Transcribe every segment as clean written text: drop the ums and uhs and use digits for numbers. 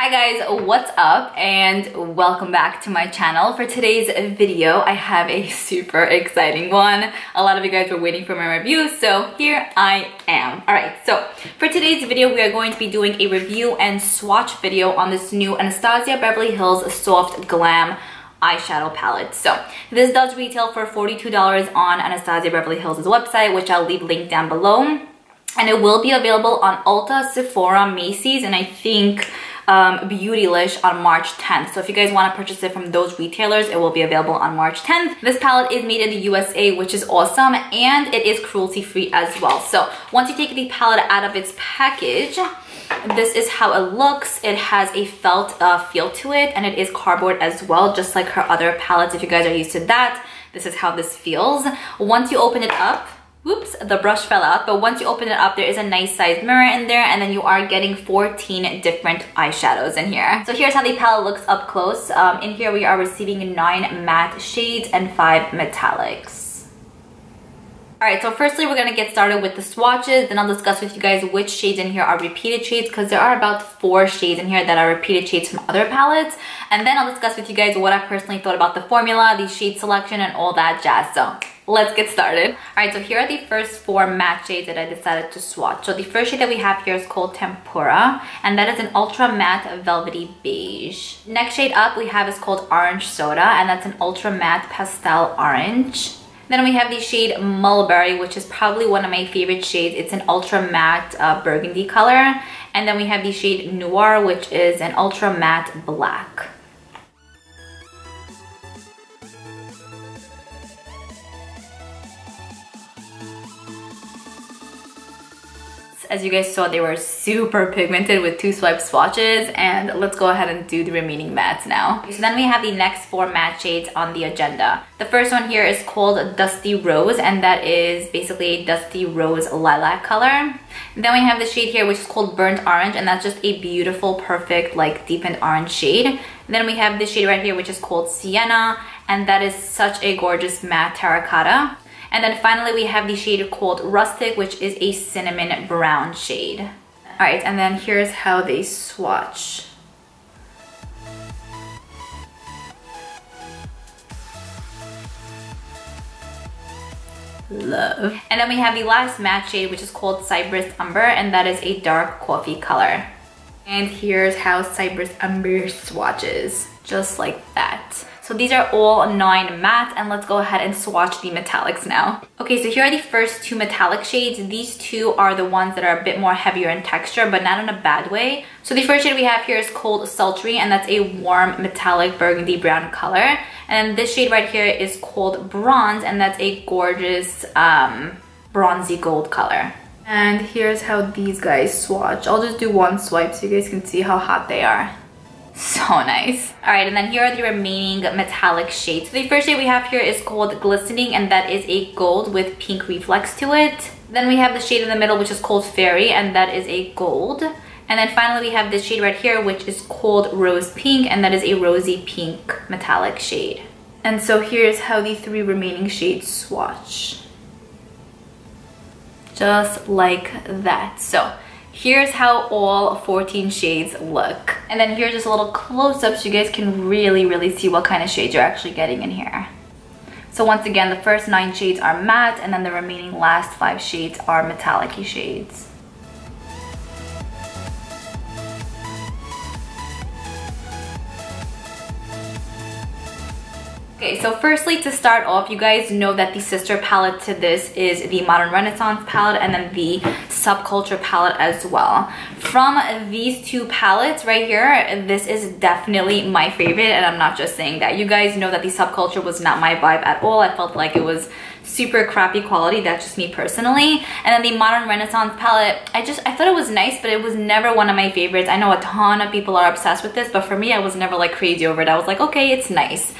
Hi guys, what's up and welcome back to my channel. For today's video, I have a super exciting one. A lot of you guys were waiting for my review, so here I am. Alright, so for today's video, we are going to be doing a review and swatch video on this new Anastasia Beverly Hills Soft Glam eyeshadow palette. So this does retail for $42 on Anastasia Beverly Hills' website, which I'll leave linked down below. And it will be available on Ulta, Sephora, Macy's, and I think Beautylish on March 10th. So if you guys want to purchase it from those retailers, it will be available on March 10th. This palette is made in the USA, which is awesome, and it is cruelty-free as well. So once you take the palette out of its package, this is how it looks. It has a felt feel to it, and it is cardboard as well, just like her other palettes. If you guys are used to that, this is how this feels. Once you open it up, whoops, the brush fell out, but once you open it up, there is a nice sized mirror in there, and then you are getting 14 different eyeshadows in here. So here's how the palette looks up close. In here we are receiving 9 matte shades and 5 metallics. Alright, so firstly we're gonna get started with the swatches, then I'll discuss with you guys which shades in here are repeated shades, because there are about 4 shades in here that are repeated shades from other palettes, and then I'll discuss with you guys what I personally thought about the formula, the shade selection, and all that jazz. So let's get started. Alright, so here are the first 4 matte shades that I decided to swatch. So the first shade that we have here is called Tempura, and that is an ultra matte velvety beige. Next shade up we have is called Orange Soda, and that's an ultra matte pastel orange. Then we have the shade Mulberry, which is probably one of my favorite shades. It's an ultra matte burgundy color. And then we have the shade Noir, which is an ultra matte black. As you guys saw, they were super pigmented with 2 swipe swatches, and let's go ahead and do the remaining mattes now. So then we have the next 4 matte shades on the agenda. The first one here is called Dusty Rose, and that is basically a dusty rose lilac color. Then we have the shade here which is called Burnt Orange, and that's just a beautiful, perfect, like deepened orange shade. Then we have this shade right here which is called Sienna, and that is such a gorgeous matte terracotta. And then finally we have the shade called Rustic, which is a cinnamon brown shade. Alright, and then here's how they swatch. Love. And then we have the last matte shade, which is called Cypress Umber, and that is a dark coffee color. And here's how Cypress Umber swatches, just like that. So these are all 9 matte, and let's go ahead and swatch the metallics now. Okay, so here are the first 2 metallic shades. These 2 are the ones that are a bit more heavier in texture, but not in a bad way. So the first shade we have here is called Sultry, and that's a warm metallic burgundy brown color. And this shade right here is called Bronze, and that's a gorgeous bronzy gold color. And here's how these guys swatch. I'll just do one swipe so you guys can see how hot they are. So nice. Alright, and then here are the remaining metallic shades. So the first shade we have here is called Glistening, and that is a gold with pink reflex to it. Then we have the shade in the middle which is called Fairy, and that is a gold. And then finally we have this shade right here which is called Rose Pink, and that is a rosy pink metallic shade. And so here's how the 3 remaining shades swatch. Just like that. So here's how all 14 shades look. And then here's just a little close-up so you guys can really see what kind of shades you're actually getting in here. So once again, the first 9 shades are matte, and then the remaining last 5 shades are metallic-y shades. Okay, so firstly, to start off, you guys know that the sister palette to this is the Modern Renaissance palette, and then the Subculture palette as well. From these 2 palettes right here, this is definitely my favorite, and I'm not just saying that. You guys know that the Subculture was not my vibe at all. I felt like it was super crappy quality. That's just me personally. And then the Modern Renaissance palette, I thought it was nice, but it was never one of my favorites. I know a ton of people are obsessed with this, but for me, I was never like crazy over it. I was like, okay, it's nice.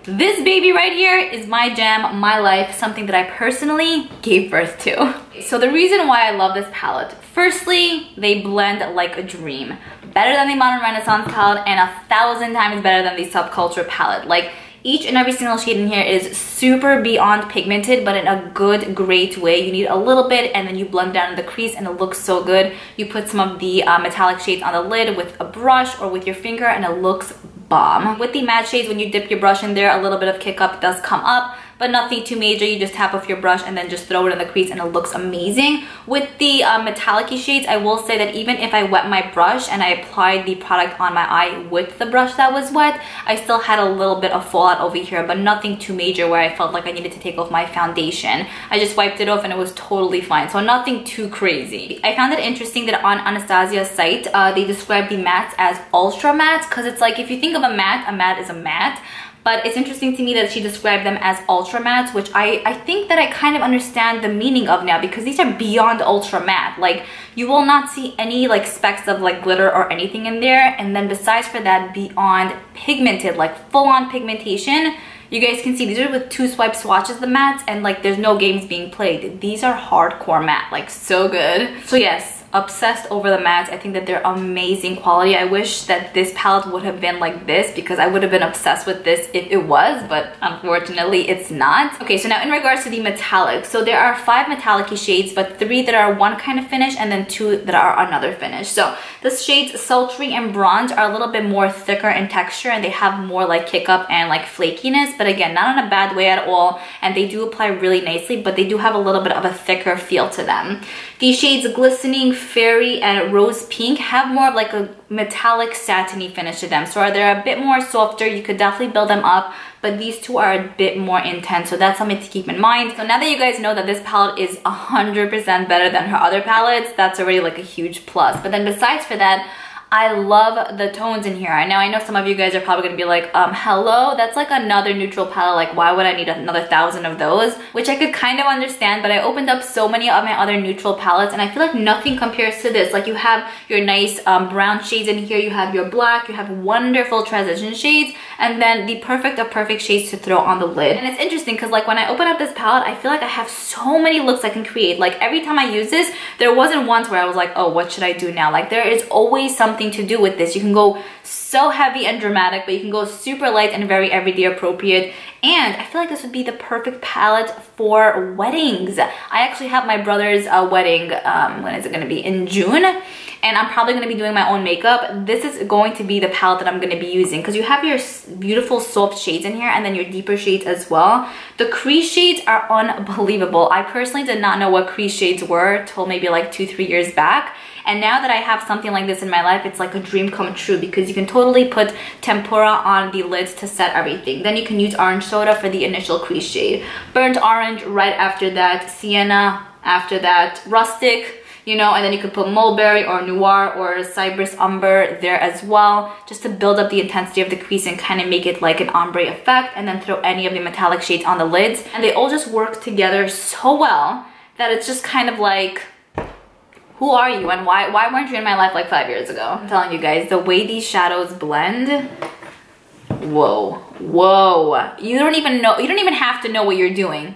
This baby right here is my jam, my life, something that I personally gave birth to. So the reason why I love this palette, firstly, they blend like a dream. Better than the Modern Renaissance palette, and 1,000 times better than the Subculture palette. Like, Each and every single shade in here is super beyond pigmented, but in a good, great way. You need a little bit and then you blend down in the crease and it looks so good. You put some of the metallic shades on the lid with a brush or with your finger and it looks bomb. With the matte shades, when you dip your brush in there, a little bit of kick up does come up, but nothing too major. You just tap off your brush and then just throw it in the crease and it looks amazing. With the metallic-y shades, I will say that even if I wet my brush and I applied the product on my eye with the brush that was wet, I still had a little bit of fallout over here, but nothing too major where I felt like I needed to take off my foundation. I just wiped it off and it was totally fine, so nothing too crazy. I found it interesting that on Anastasia's site, they describe the mattes as ultra matte, because it's like, if you think of a matte is a matte. But it's interesting to me that she described them as ultra mattes, which I think that I kind of understand the meaning of now, because these are beyond ultra matte. Like, you will not see any like specks of like glitter or anything in there. And then besides for that, beyond pigmented, like full on pigmentation. You guys can see these are with 2-swipe swatches, the mattes, and like there's no games being played. These are hardcore matte, like so good. So yes, obsessed over the mattes. I think that they're amazing quality. I wish that this palette would have been like this, because I would have been obsessed with this if it was, but unfortunately it's not. Okay, so now in regards to the metallics, so there are 5 metallic-y shades, but 3 that are one kind of finish and then 2 that are another finish. So the shades Sultry and Bronze are a little bit more thicker in texture and they have more like kick up and like flakiness, but again, not in a bad way at all, and they do apply really nicely, but they do have a little bit of a thicker feel to them. The shades Glistening, Fairy, and Rose Pink have more of like a metallic satiny finish to them, so they're a bit more softer. You could definitely build them up, but these two are a bit more intense, so that's something to keep in mind. So now that you guys know that this palette is 100% better than her other palettes, that's already like a huge plus. But then besides for that, I love the tones in here. Now I know some of you guys are probably gonna be like, hello, that's like another neutral palette, like why would I need another 1,000 of those? Which I could kind of understand, but I opened up so many of my other neutral palettes and I feel like nothing compares to this. Like, you have your nice brown shades in here, you have your black, you have wonderful transition shades, and then the perfect of perfect shades to throw on the lid. And it's interesting because like when I open up this palette, I feel like I have so many looks I can create. Like, every time I use this, there wasn't once where I was like, oh, what should I do now? Like, there is always something to do with this. You can go so heavy and dramatic, but you can go super light and very everyday appropriate. And I feel like this would be the perfect palette for weddings. I actually have my brother's wedding, when is it going to be? In June. And I'm probably going to be doing my own makeup. This is going to be the palette that I'm going to be using, because you have your beautiful soft shades in here and then your deeper shades as well. The crease shades are unbelievable. I personally did not know what crease shades were till maybe like 2-3 years back. And now that I have something like this in my life, it's like a dream come true, because you can totally put tempera on the lids to set everything. Then you can use orange soda for the initial crease shade. Burnt orange right after that, sienna after that, rustic, you know, and then you could put mulberry or noir or cypress umber there as well, just to build up the intensity of the crease and kind of make it like an ombre effect, and then throw any of the metallic shades on the lids. And they all just work together so well that it's just kind of like, who are you and why weren't you in my life like 5 years ago? I'm telling you guys, the way these shadows blend, whoa. You don't even have to know what you're doing,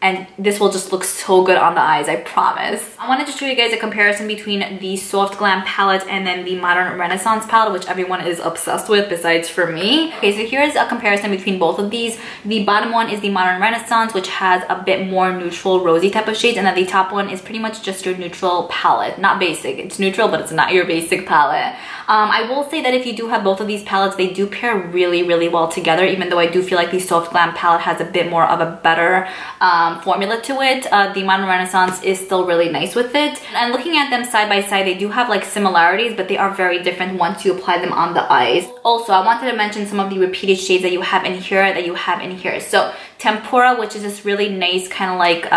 and this will just look so good on the eyes, I promise. I wanted to show you guys a comparison between the Soft Glam palette and then the Modern Renaissance palette, which everyone is obsessed with besides for me. Okay, so here's a comparison between both of these. The bottom one is the Modern Renaissance, which has a bit more neutral rosy type of shades, and then the top one is pretty much just your neutral palette. Not basic, it's neutral, but it's not your basic palette. I will say that if you do have both of these palettes, they do pair really, really well together, even though I do feel like the Soft Glam palette has a bit more of a better formula to it. The Modern Renaissance is still really nice with it. And looking at them side by side, they do have like similarities, but they are very different once you apply them on the eyes. Also, I wanted to mention some of the repeated shades that you have in here, So Tempura, which is this really nice kind of like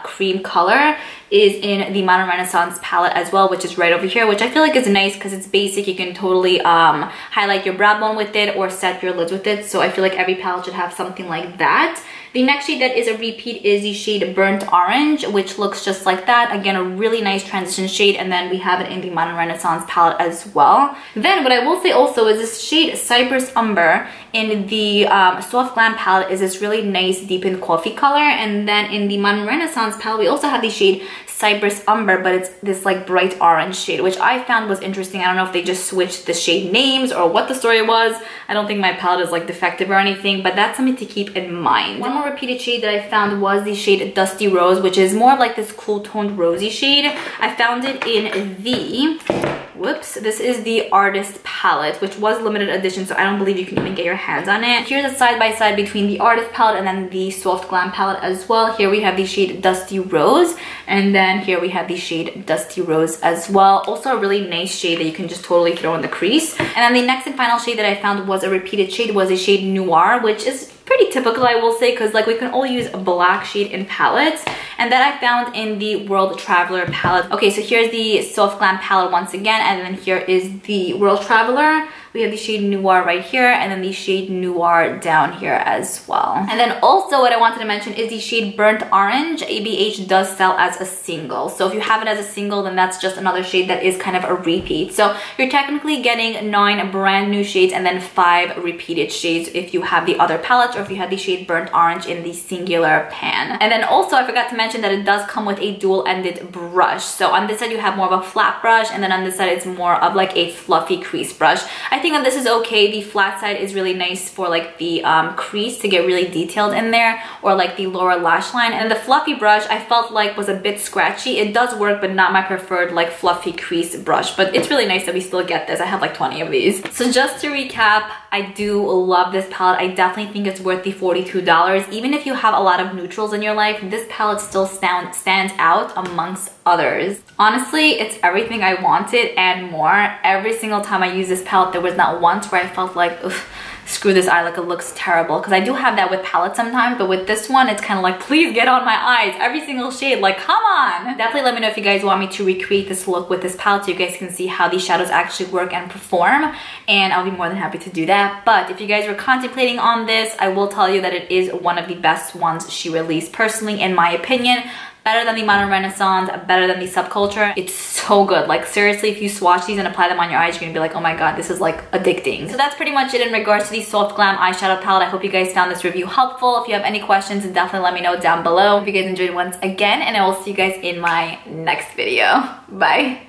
cream color, is in the Modern Renaissance palette as well, which is right over here, which I feel like is nice because it's basic. You can totally highlight your brow bone with it or set your lids with it. So I feel like every palette should have something like that. The next shade that is a repeat is the shade Burnt Orange, which looks just like that. Again, a really nice transition shade, and then we have it in the Modern Renaissance palette as well. Then what I will say also is this shade Cypress Umber in the Soft Glam palette is this really nice deepened coffee color, and then in the Modern Renaissance palette we also have the shade Cypress Umber, but it's this like bright orange shade, which I found was interesting. I don't know if they just switched the shade names or what the story was. I don't think my palette is like defective or anything, but that's something to keep in mind. One more repeated shade that I found was the shade Dusty Rose, which is more of like this cool toned rosy shade. I found it in the, whoops, this is the Artist palette, which was limited edition, so I don't believe you can even get your hands on it. Here's a side-by-side between the Artist palette and then the Soft Glam palette as well. Here we have the shade Dusty Rose, and then here we have the shade Dusty Rose as well. Also a really nice shade that you can just totally throw in the crease. And then the next and final shade that I found was a repeated shade, was a shade Noir, which is pretty typical, I will say, because like we can only use a black shade in palettes, and that I found in the World Traveler palette. Okay, so here's the Soft Glam palette once again, and then here is the World Traveler. We have the shade Noir right here, and then the shade Noir down here as well. And then also what I wanted to mention is the shade Burnt Orange. ABH does sell as a single. So if you have it as a single, then that's just another shade that is kind of a repeat. So you're technically getting 9 brand new shades and then 5 repeated shades if you have the other palettes, or if you have the shade Burnt Orange in the singular pan. And then also I forgot to mention that it does come with a dual-ended brush. So on this side you have more of a flat brush, and then on this side it's more of like a fluffy crease brush. I think that this is okay. The flat side is really nice for like the crease to get really detailed in there, or like the lower lash line. And the fluffy brush I felt like was a bit scratchy. It does work, but not my preferred like fluffy crease brush. But it's really nice that we still get this. I have like 20 of these. So just to recap, I do love this palette. I definitely think it's worth the $42. Even if you have a lot of neutrals in your life, this palette still stands out amongst others. Honestly, it's everything I wanted and more. Every single time I use this palette, there was not once where I felt like, ugh, screw this eye, like it looks terrible. Because I do have that with palettes sometimes, but with this one, it's kind of like, please get on my eyes. Every single shade, like, come on. Definitely let me know if you guys want me to recreate this look with this palette so you guys can see how these shadows actually work and perform. And I'll be more than happy to do that. But if you guys were contemplating on this, I will tell you that it is one of the best ones she released, personally, in my opinion. Better than the Modern Renaissance, better than the Subculture. It's so good. Like seriously, if you swatch these and apply them on your eyes, you're gonna be like, oh my god, this is like addicting. So that's pretty much it in regards to the Soft Glam eyeshadow palette. I hope you guys found this review helpful. If you have any questions, definitely let me know down below. If you guys enjoyed once again, and I will see you guys in my next video. Bye.